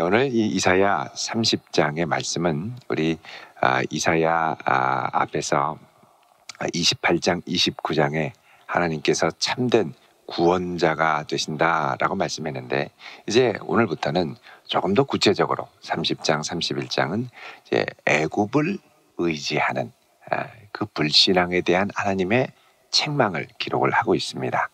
오늘 이 이사야 30장의 말씀은 우리 이사야 앞에서 28장, 29장에 하나님께서 참된 구원자가 되신다라고 말씀했는데, 이제 오늘부터는 조금 더 구체적으로 30장, 31장은 이제 애굽을 의지하는 그 불신앙에 대한 하나님의 책망을 기록을 하고 있습니다.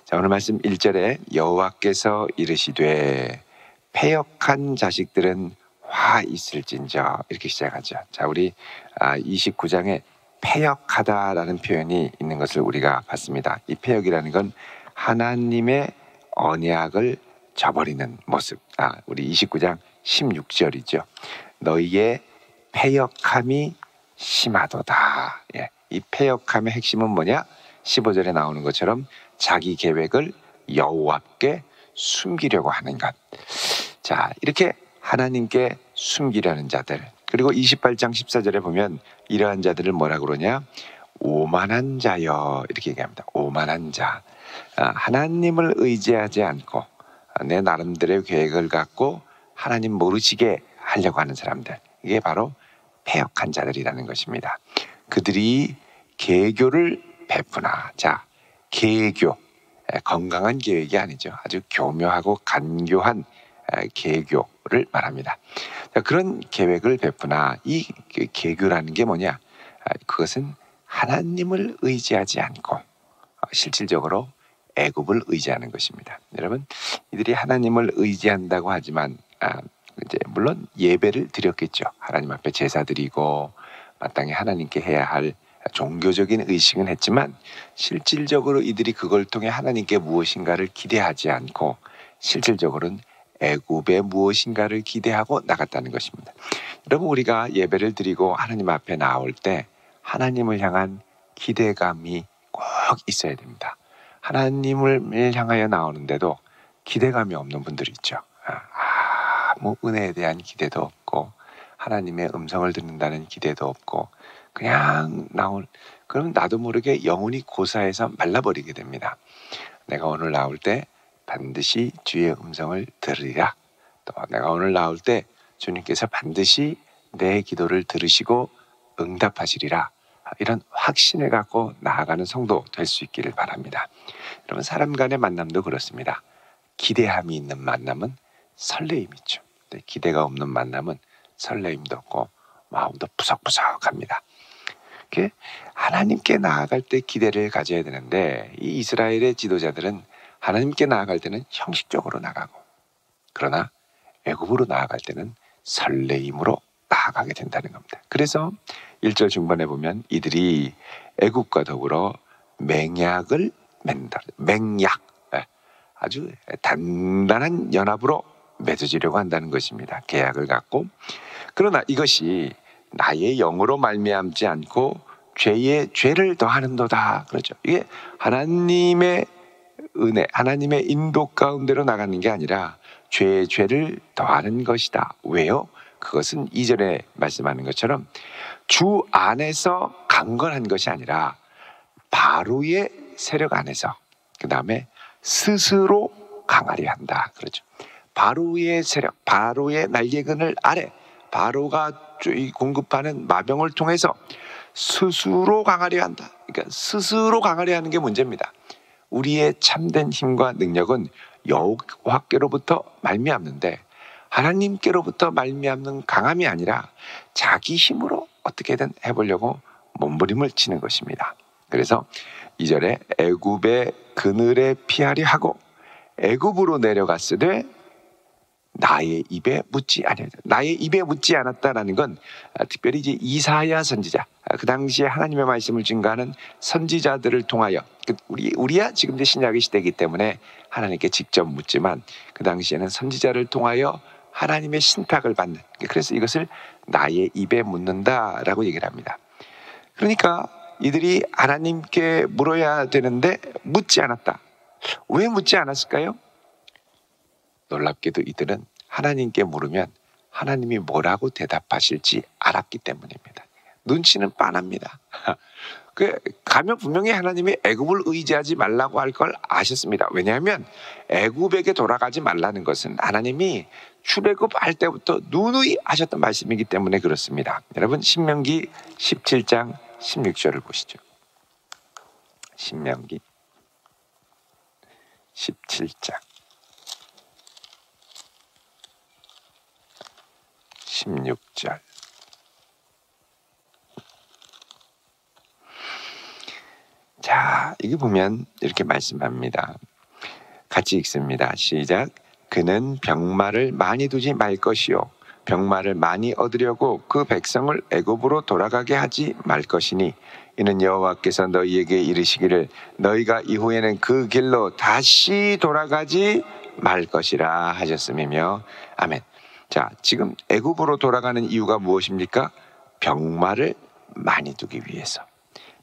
자, 오늘 말씀 1절에 여호와께서 이르시되 패역한 자식들은 화 있을진저, 이렇게 시작하죠. 자, 우리 29장에 패역하다라는 표현이 있는 것을 우리가 봤습니다. 이 패역이라는 건 하나님의 언약을 저버리는 모습. 우리 29장 16절이죠. 너희의 패역함이 심하도다. 이 패역함의 핵심은 뭐냐? 15절에 나오는 것처럼 자기 계획을 여호와께 숨기려고 하는 것. 자, 이렇게 하나님께 숨기려는 자들, 그리고 28장 14절에 보면 이러한 자들을 뭐라 그러냐? 오만한 자여, 이렇게 얘기합니다. 오만한 자. 하나님을 의지하지 않고 내 나름대로의 계획을 갖고 하나님 모르시게 하려고 하는 사람들, 이게 바로 패역한 자들이라는 것입니다. 그들이 계교를 베푸나. 자, 계교, 건강한 계획이 아니죠. 아주 교묘하고 간교한 계교를 말합니다. 자, 그런 계획을 베푸나. 이 계교라는 게 뭐냐? 그것은 하나님을 의지하지 않고 실질적으로 애굽을 의지하는 것입니다. 여러분, 이들이 하나님을 의지한다고 하지만 이제 물론 예배를 드렸겠죠. 하나님 앞에 제사 드리고 마땅히 하나님께 해야 할 종교적인 의식은 했지만, 실질적으로 이들이 그걸 통해 하나님께 무엇인가를 기대하지 않고 실질적으로는 애굽에 무엇인가를 기대하고 나갔다는 것입니다. 여러분, 우리가 예배를 드리고 하나님 앞에 나올 때 하나님을 향한 기대감이 꼭 있어야 됩니다. 하나님을 향하여 나오는데도 기대감이 없는 분들이 있죠. 아무 은혜에 대한 기대도 없고 하나님의 음성을 듣는다는 기대도 없고 그냥 그럼 나도 모르게 영혼이 고사해서 말라버리게 됩니다. 내가 오늘 나올 때 반드시 주의 음성을 들으리라. 또 내가 오늘 나올 때 주님께서 반드시 내 기도를 들으시고 응답하시리라. 이런 확신을 갖고 나아가는 성도 될 수 있기를 바랍니다. 여러분, 사람 간의 만남도 그렇습니다. 기대함이 있는 만남은 설레임이죠. 기대가 없는 만남은 설레임도 없고 마음도 푸석푸석합니다. 하나님께 나아갈 때 기대를 가져야 되는데, 이 이스라엘의 지도자들은 하나님께 나아갈 때는 형식적으로 나가고, 그러나 애굽으로 나아갈 때는 설레임으로 나아가게 된다는 겁니다. 그래서 1절 중반에 보면 이들이 애굽과 더불어 맹약을 맺는다. 맹약, 아주 단단한 연합으로 맺어지려고 한다는 것입니다. 계약을 갖고. 그러나 이것이 나의 영으로 말미암지 않고 죄의 죄를 더하는도다. 그렇죠. 이게 하나님의 은혜, 하나님의 인도 가운데로 나가는 게 아니라 죄의 죄를 더하는 것이다. 왜요? 그것은 2절에 말씀하는 것처럼 주 안에서 강건한 것이 아니라 바로의 세력 안에서, 그 다음에 스스로 강하려 한다. 그렇죠. 바로의 세력, 바로의 날개근을 아래, 바로가 공급하는 마병을 통해서 스스로 강하려 한다. 그러니까 스스로 강하려 하는 게 문제입니다. 우리의 참된 힘과 능력은 여호와께로부터 말미암는데, 하나님께로부터 말미암는 강함이 아니라 자기 힘으로 어떻게든 해보려고 몸부림을 치는 것입니다. 그래서 2절에 애굽의 그늘에 피하려 하고 애굽으로 내려갔으되 나의 입에 묻지 않았다. 나의 입에 묻지 않았다라는 건 특별히 이제 이사야 선지자, 그 당시에 하나님의 말씀을 증거하는 선지자들을 통하여, 우리야 지금 이제 신약의 시대이기 때문에 하나님께 직접 묻지만 그 당시에는 선지자를 통하여 하나님의 신탁을 받는, 그래서 이것을 나의 입에 묻는다라고 얘기를 합니다. 그러니까 이들이 하나님께 물어야 되는데 묻지 않았다. 왜 묻지 않았을까요? 놀랍게도 이들은 하나님께 물으면 하나님이 뭐라고 대답하실지 알았기 때문입니다. 눈치는 빤합니다. 가면 분명히 하나님이 애굽을 의지하지 말라고 할 걸 아셨습니다. 왜냐하면 애굽에게 돌아가지 말라는 것은 하나님이 출애굽할 때부터 누누이 하셨던 말씀이기 때문에 그렇습니다. 여러분 신명기 17장 16절을 보시죠. 신명기 17장 16절. 자, 이게 보면 이렇게 말씀합니다. 같이 읽습니다. 시작. 그는 병마를 많이 두지 말 것이요 병마를 많이 얻으려고 그 백성을 애굽으로 돌아가게 하지 말 것이니 이는 여호와께서 너희에게 이르시기를 너희가 이후에는 그 길로 다시 돌아가지 말 것이라 하셨음이며 아멘. 자, 지금 애굽으로 돌아가는 이유가 무엇입니까? 병마를 많이 두기 위해서,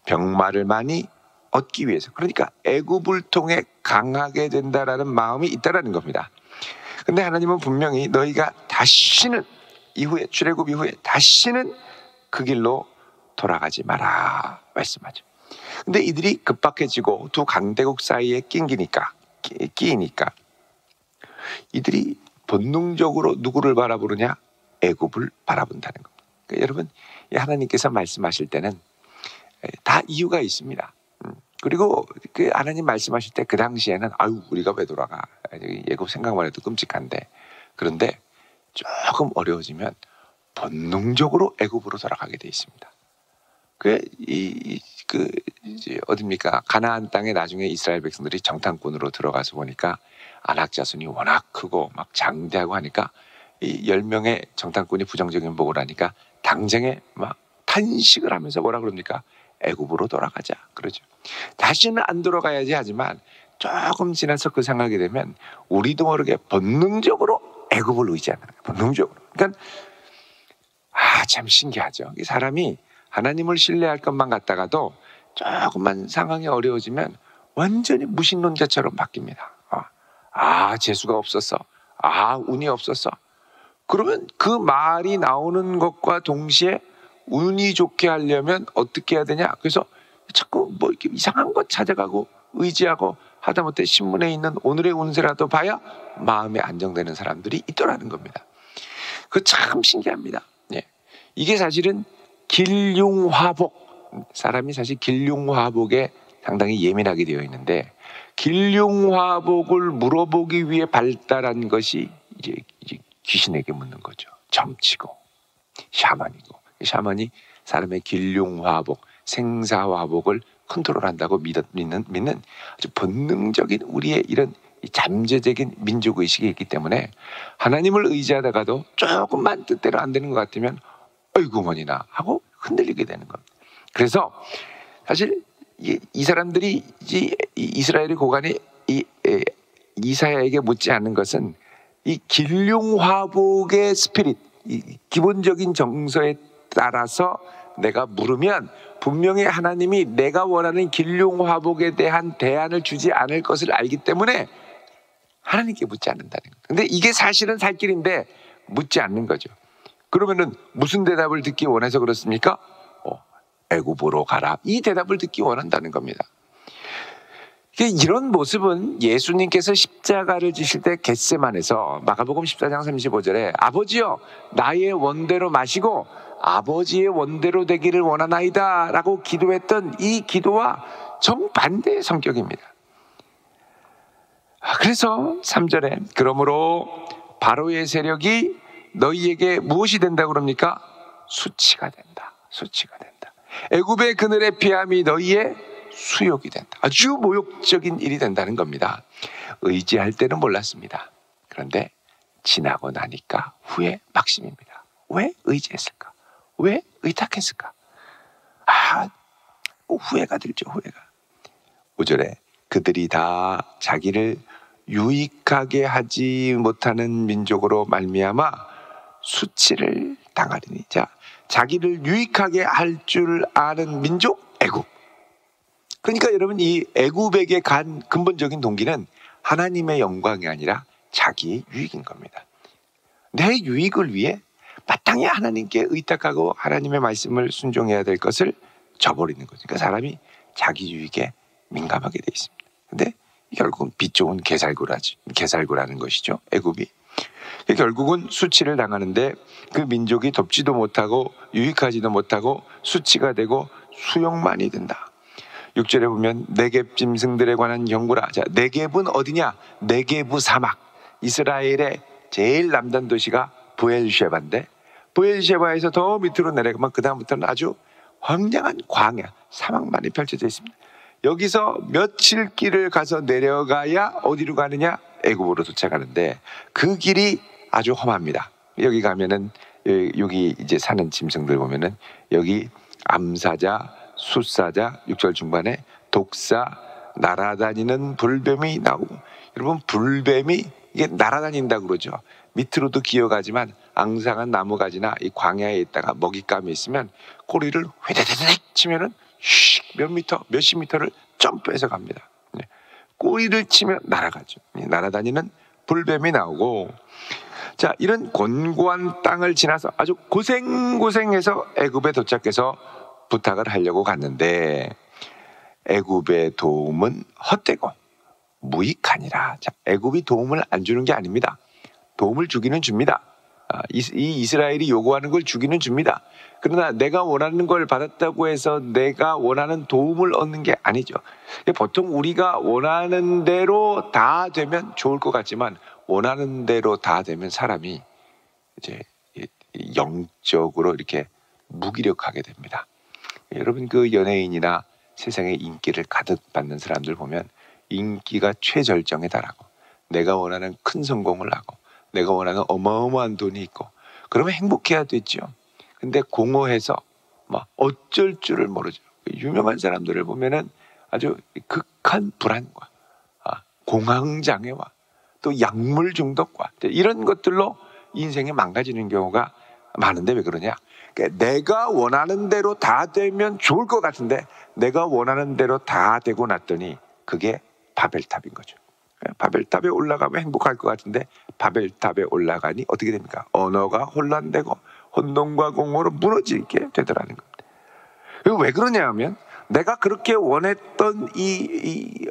병마를 많이 얻기 위해서. 그러니까 애굽을 통해 강하게 된다라는 마음이 있다라는 겁니다. 근데 하나님은 분명히 너희가 다시는 이후에 출애굽 이후에 다시는 그 길로 돌아가지 마라 말씀하죠. 근데 이들이 급박해지고 두 강대국 사이에 끼이니까 이들이 본능적으로 누구를 바라보느냐? 애굽을 바라본다는 겁니다. 그러니까 여러분, 하나님께서 말씀하실 때는 다 이유가 있습니다. 그리고 그 하나님 말씀하실 때 그 당시에는 아유 우리가 왜 돌아가? 애굽 생각만 해도 끔찍한데, 그런데 조금 어려워지면 본능적으로 애굽으로 돌아가게 돼 있습니다. 어딥니까? 가나안 땅에 나중에 이스라엘 백성들이 정탐꾼으로 들어가서 보니까 아낙 자손이 워낙 크고 막 장대하고 하니까 이 10명의 정탐꾼이 부정적인 보고를 하니까 당장에 막 탄식을 하면서 뭐라 그럽니까? 애굽으로 돌아가자 그러죠. 다시는 안 돌아가야지 하지만 조금 지나서 그 생각이 되면 우리도 모르게 본능적으로 애굽을 의지하는 거예요. 본능적으로. 그러니까 참 신기하죠. 이 사람이 하나님을 신뢰할 것만 같다가도 조금만 상황이 어려워지면 완전히 무신론자처럼 바뀝니다. 재수가 없었어. 운이 없었어. 그러면 그 말이 나오는 것과 동시에 운이 좋게 하려면 어떻게 해야 되냐? 그래서 자꾸 뭐 이렇게 이상한 것 찾아가고 의지하고 하다못해 신문에 있는 오늘의 운세라도 봐야 마음이 안정되는 사람들이 있더라는 겁니다. 그거 참 신기합니다. 이게 사실은 길흉화복, 사람이 사실 길흉화복에 상당히 예민하게 되어 있는데 길흉화복을 물어보기 위해 발달한 것이 이제 귀신에게 묻는 거죠. 점치고 샤먼이고, 샤먼이 사람의 길흉화복, 생사화복을 컨트롤한다고 믿는 아주 본능적인 우리의 이런 잠재적인 민족의식이 있기 때문에 하나님을 의지하다가도 조금만 뜻대로 안 되는 것 같으면 어이구 뭐니나 하고 흔들리게 되는 겁니다. 그래서 사실 이 사람들이 이스라엘의 고관이 이사야에게 묻지 않는 것은 이 길흉화복의 스피릿, 이 기본적인 정서에 따라서 내가 물으면 분명히 하나님이 내가 원하는 길흉화복에 대한 대안을 주지 않을 것을 알기 때문에 하나님께 묻지 않는다는 거예요. 근데 이게 사실은 살 길인데 묻지 않는 거죠. 그러면은 무슨 대답을 듣기 원해서 그렇습니까? 애굽으로 가라. 이 대답을 듣기 원한다는 겁니다. 이런 모습은 예수님께서 십자가를 지실 때 겟세만에서 마가복음 14장 35절에 아버지여 나의 원대로 마시고 아버지의 원대로 되기를 원하나이다 라고 기도했던 이 기도와 정반대의 성격입니다. 그래서 3절에 그러므로 바로의 세력이 너희에게 무엇이 된다고 그럽니까? 수치가 된다. 수치가 된다. 애굽의 그늘의 피함이 너희의 수욕이 된다. 아주 모욕적인 일이 된다는 겁니다. 의지할 때는 몰랐습니다. 그런데 지나고 나니까 후회 막심입니다. 왜 의지했을까? 왜 의탁했을까? 후회가 들죠. 후회가. 5절에 그들이 다 자기를 유익하게 하지 못하는 민족으로 말미암아 수치를 당하리니. 자, 자기를 유익하게 할 줄 아는 민족 애굽. 그러니까 여러분 이 애굽에게 간 근본적인 동기는 하나님의 영광이 아니라 자기의 유익인 겁니다. 내 유익을 위해 마땅히 하나님께 의탁하고 하나님의 말씀을 순종해야 될 것을 져버리는 거죠. 그러니까 사람이 자기 유익에 민감하게 돼 있습니다. 근데 결국은 빛 좋은 개살구라는 것이죠. 애굽이. 결국은 수치를 당하는데 그 민족이 덮지도 못하고 유익하지도 못하고 수치가 되고 수용만이 된다. 6절에 보면 네겝 짐승들에 관한 경고라. 자, 네겝은 어디냐? 네겝의 사막. 이스라엘의 제일 남단 도시가 브엘셰바인데 브엘셰바에서 더 밑으로 내려가면 그 다음부터는 아주 황량한 광야, 사막만이 펼쳐져 있습니다. 여기서 며칠 길을 가서 내려가야 어디로 가느냐? 애굽으로 도착하는데 그 길이 아주 험합니다. 여기 가면은 여기 이제 사는 짐승들 보면은 여기 암사자, 숫사자, 6절 중반에 독사, 날아다니는 불뱀이 나오고, 여러분 불뱀이 이게 날아다닌다고 그러죠. 밑으로도 기어가지만 앙상한 나무가지나 이 광야에 있다가 먹잇감이 있으면 꼬리를 회대대대 치면은 몇십 미터를 점프해서 갑니다. 꼬리를 치면 날아가죠. 날아다니는 불뱀이 나오고, 자, 이런 곤고한 땅을 지나서 아주 고생해서 애굽에 도착해서 부탁을 하려고 갔는데 애굽의 도움은 헛되고 무익하니라. 자, 애굽이 도움을 안 주는 게 아닙니다. 도움을 주기는 줍니다. 이 이스라엘이 요구하는 걸 주기는 줍니다. 그러나 내가 원하는 걸 받았다고 해서 내가 원하는 도움을 얻는 게 아니죠. 보통 우리가 원하는 대로 다 되면 좋을 것 같지만 원하는 대로 다 되면 사람이 이제 영적으로 이렇게 무기력하게 됩니다. 여러분 그 연예인이나 세상에 인기를 가득 받는 사람들 보면 인기가 최절정에 달하고 내가 원하는 큰 성공을 하고 내가 원하는 어마어마한 돈이 있고 그러면 행복해야 되죠. 근데 공허해서 막 어쩔 줄을 모르죠. 유명한 사람들을 보면은 아주 극한 불안과 공황장애와 또 약물 중독과 이런 것들로 인생이 망가지는 경우가 많은데 왜 그러냐? 그러니까 내가 원하는 대로 다 되면 좋을 것 같은데 내가 원하는 대로 다 되고 났더니 그게 바벨탑인 거죠. 바벨탑에 올라가면 행복할 것 같은데 바벨탑에 올라가니 어떻게 됩니까? 언어가 혼란되고 혼돈과 공허로 무너지게 되더라는 겁니다. 그리고 왜 그러냐 하면 내가 그렇게 원했던 이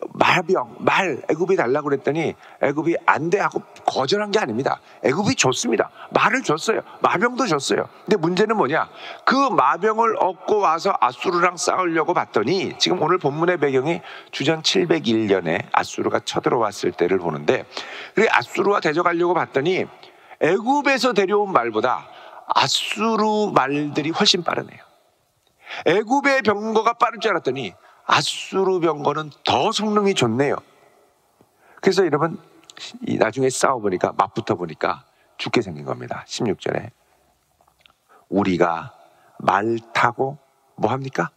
말 애굽이 달라고 그랬더니 애굽이 안 돼 하고 거절한 게 아닙니다. 애굽이 줬습니다. 말을 줬어요. 마병도 줬어요. 근데 문제는 뭐냐? 그 마병을 얻고 와서 아수르랑 싸우려고 봤더니 지금 오늘 본문의 배경이 주전 701년에 아수르가 쳐들어왔을 때를 보는데 그래 아수르와 대적하려고 봤더니 애굽에서 데려온 말보다 아수르 말들이 훨씬 빠르네요. 애굽의 병거가 빠를 줄 알았더니 아수르 병거는 더 성능이 좋네요. 그래서 여러분 나중에 싸워보니까 맞붙어 보니까 죽게 생긴 겁니다. 16절에 우리가 말 타고 뭐합니까?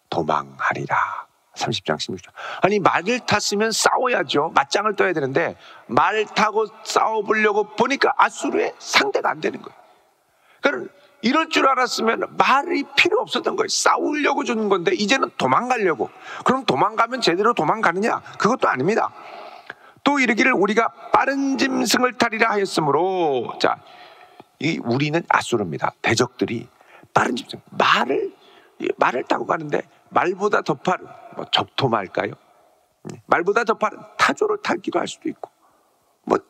도망하리라. 30장 16절. 아니 말을 탔으면 싸워야죠. 맞짱을 떠야 되는데 말 타고 싸워보려고 보니까 아수르의 상대가 안 되는 거예요. 그러니까 이럴 줄 알았으면 말이 필요 없었던 거예요. 싸우려고 주는 건데 이제는 도망가려고. 그럼 도망가면 제대로 도망가느냐? 그것도 아닙니다. 또 이르기를 우리가 빠른 짐승을 타리라 하였으므로, 자, 이 우리는 아수르입니다. 대적들이 빠른 짐승, 말을 타고 가는데 말보다 더 빠른 적토마일까요? 말보다 더 빠른 타조를 타기도 할 수도 있고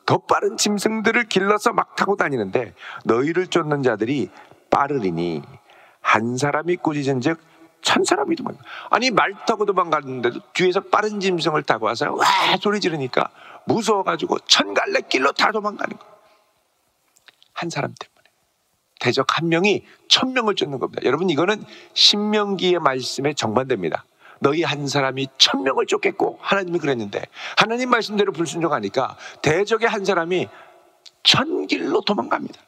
더 빠른 짐승들을 길러서 막 타고 다니는데 너희를 쫓는 자들이 빠르리니 한 사람이 꾸짖은즉 천 사람이 도망가. 아니 말 타고 도망가는데도 뒤에서 빠른 짐승을 타고 와서 와 소리 지르니까 무서워가지고 천 갈래 길로 다 도망가는 거예요. 한 사람 때문에 대적 한 명이 1000명을 쫓는 겁니다. 여러분 이거는 신명기의 말씀에 정반대입니다. 너희 한 사람이 1000명을 쫓겠고 하나님이 그랬는데 하나님 말씀대로 불순종하니까 대적의 한 사람이 1000길로 도망갑니다.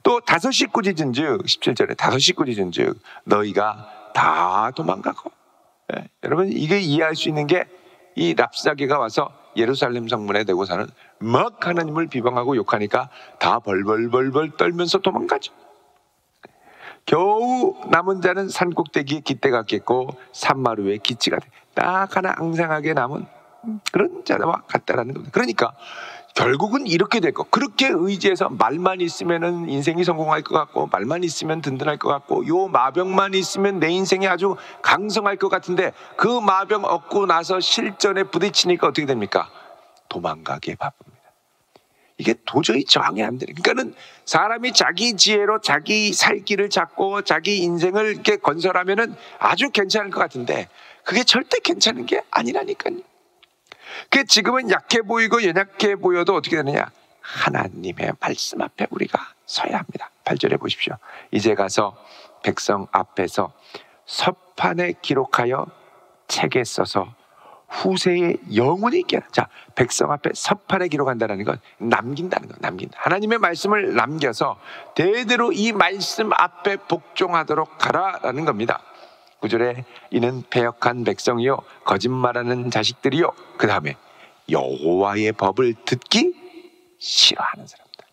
또 5이 꾸짖은즉 17절에 5이 꾸짖은즉 너희가 다 도망가고. 여러분 이게 이해할 수 있는 게 이 랍사게가 와서 예루살렘 성문에 대고서는 막 하나님을 비방하고 욕하니까 다 벌벌벌벌 떨면서 도망가죠. 겨우 남은 자는 산꼭대기에 깃대 같겠고 산마루에 기치가 돼. 딱 하나 앙상하게 남은 그런 자와 같다라는 겁니다. 그러니까 결국은 이렇게 될 거. 그렇게 의지해서 말만 있으면은 인생이 성공할 것 같고, 말만 있으면 든든할 것 같고, 요 마병만 있으면 내 인생이 아주 강성할 것 같은데, 그 마병 얻고 나서 실전에 부딪히니까 어떻게 됩니까? 도망가기에 바쁩니다. 이게 도저히 저항이 안 되는. 그러니까는 사람이 자기 지혜로 자기 살 길을 찾고 자기 인생을 이렇게 건설하면은 아주 괜찮을 것 같은데, 그게 절대 괜찮은 게 아니라니까요. 그 지금은 약해 보이고 연약해 보여도 어떻게 되느냐? 하나님의 말씀 앞에 우리가 서야 합니다. 8절에 보십시오. 이제 가서 백성 앞에서 서판에 기록하여 책에 써서 후세에 영원히 있게 하라. 자, 백성 앞에 서판에 기록한다는 건 남긴다는 거예요. 남긴다. 하나님의 말씀을 남겨서 대대로 이 말씀 앞에 복종하도록 하라라는 겁니다. 9절에 이는 패역한 백성이요 거짓말하는 자식들이요, 그 다음에 여호와의 법을 듣기 싫어하는 사람들.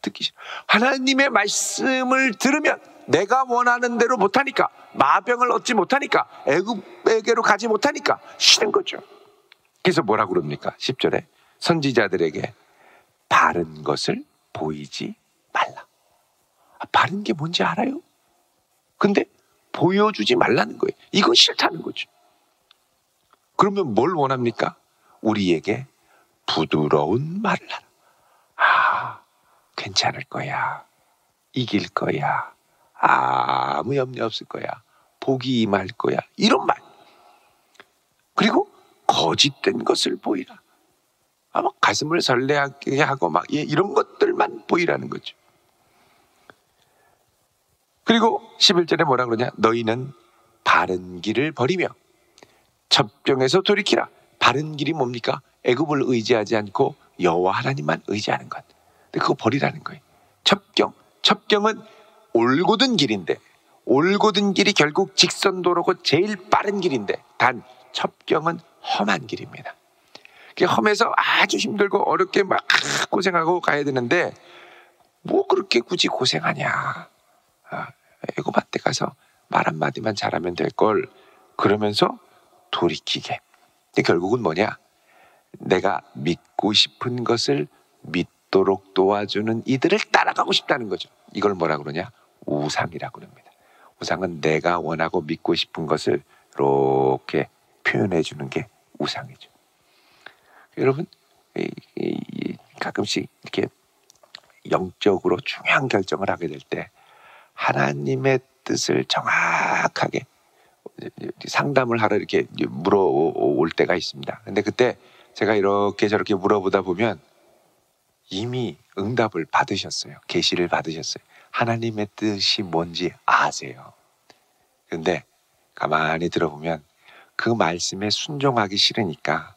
듣기 싫어. 하나님의 말씀을 들으면 내가 원하는 대로 못하니까, 마병을 얻지 못하니까, 애굽에게로 가지 못하니까 싫은 거죠. 그래서 뭐라 그럽니까? 10절에 선지자들에게 바른 것을 보이지 말라. 바른 게 뭔지 알아요? 근데 보여주지 말라는 거예요. 이건 싫다는 거죠. 그러면 뭘 원합니까? 우리에게 부드러운 말을 하라. 괜찮을 거야. 이길 거야. 아무 염려 없을 거야. 복이 임할 거야. 이런 말. 그리고 거짓된 것을 보이라. 가슴을 설레하게 하고 이런 것들만 보이라는 거죠. 그리고 11절에 뭐라 그러냐? 너희는 바른 길을 버리며 첩경에서 돌이키라. 바른 길이 뭡니까? 애굽을 의지하지 않고 여호와 하나님만 의지하는 것. 근데 그거 버리라는 거예요. 첩경은 올곧은 길인데, 올곧은 길이 결국 직선도로고 제일 빠른 길인데, 단 첩경은 험한 길입니다. 험해서 아주 힘들고 어렵게 막 고생하고 가야 되는데 뭐 그렇게 굳이 고생하냐. 애굽한테 가서 말 한마디만 잘하면 될걸. 그러면서 돌이키게. 근데 결국은 뭐냐? 내가 믿고 싶은 것을 믿도록 도와주는 이들을 따라가고 싶다는 거죠. 이걸 뭐라 그러냐? 우상이라고 합니다. 우상은 내가 원하고 믿고 싶은 것을 이렇게 표현해 주는 게 우상이죠. 여러분, 가끔씩 이렇게 영적으로 중요한 결정을 하게 될 때 하나님의 뜻을 정확하게 상담을 하러 이렇게 물어올 때가 있습니다. 근데 그때 제가 이렇게 저렇게 물어보다 보면 이미 응답을 받으셨어요. 계시를 받으셨어요. 하나님의 뜻이 뭔지 아세요. 그런데 가만히 들어보면 그 말씀에 순종하기 싫으니까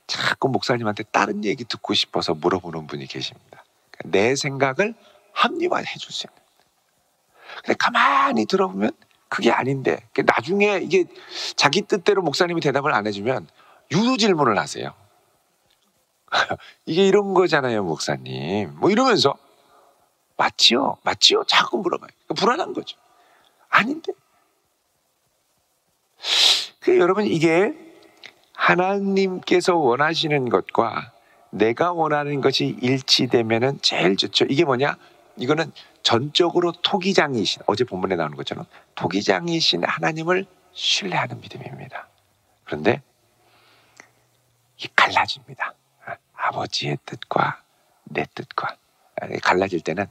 자꾸 목사님한테 다른 얘기 듣고 싶어서 물어보는 분이 계십니다. 내 생각을 합리화해 줄 수 있는. 근데 가만히 들어보면 그게 아닌데, 나중에 이게 자기 뜻대로 목사님이 대답을 안 해주면 유도 질문을 하세요. 이게 이런 거잖아요, 목사님. 뭐 이러면서 맞지요? 자꾸 물어봐요. 불안한 거죠. 아닌데. 여러분, 이게 하나님께서 원하시는 것과 내가 원하는 것이 일치되면은 제일 좋죠. 이게 뭐냐? 이거는 전적으로 토기장이신, 어제 본문에 나오는 것처럼 토기장이신 하나님을 신뢰하는 믿음입니다. 그런데 이게 갈라집니다. 아버지의 뜻과 내 뜻과 갈라질 때는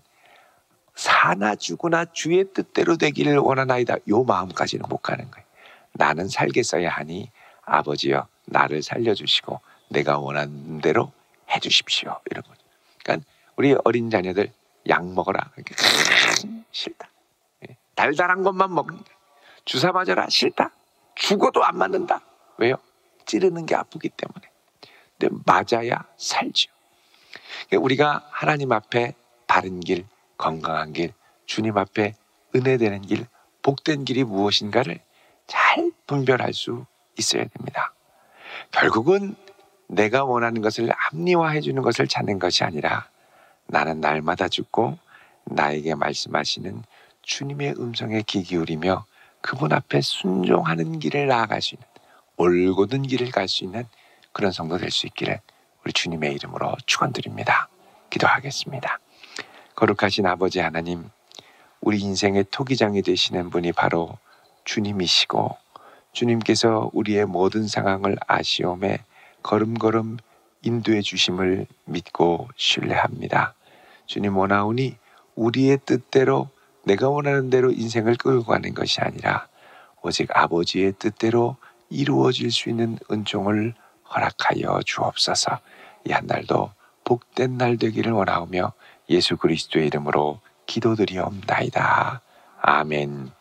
사나 죽으나 주의 뜻대로 되기를 원하나이다. 요 마음까지는 못 가는 거예요. 나는 살겠어야 하니 아버지여 나를 살려주시고 내가 원하는 대로 해주십시오. 이런 거죠. 그러니까 우리 어린 자녀들 약 먹어라. 싫다. 달달한 것만 먹는다. 주사 맞아라. 싫다. 죽어도 안 맞는다. 왜요? 찌르는 게 아프기 때문에. 근데 맞아야 살죠. 우리가 하나님 앞에 바른 길, 건강한 길, 주님 앞에 은혜되는 길, 복된 길이 무엇인가를 잘 분별할 수 있어야 됩니다. 결국은 내가 원하는 것을 합리화해 주는 것을 찾는 것이 아니라 나는 날마다 죽고 나에게 말씀하시는 주님의 음성에 귀 기울이며 그분 앞에 순종하는 길을 나아갈 수 있는, 올곧은 길을 갈 수 있는 그런 성도 될 수 있기를 우리 주님의 이름으로 축원드립니다. 기도하겠습니다. 거룩하신 아버지 하나님, 우리 인생의 토기장이 되시는 분이 바로 주님이시고 주님께서 우리의 모든 상황을 아시오매 걸음걸음 인도해 주심을 믿고 신뢰합니다. 주님 원하오니 우리의 뜻대로 내가 원하는 대로 인생을 끌고 가는 것이 아니라 오직 아버지의 뜻대로 이루어질 수 있는 은총을 허락하여 주옵소서. 이 한 날도 복된 날 되기를 원하오며 예수 그리스도의 이름으로 기도드리옵나이다. 아멘.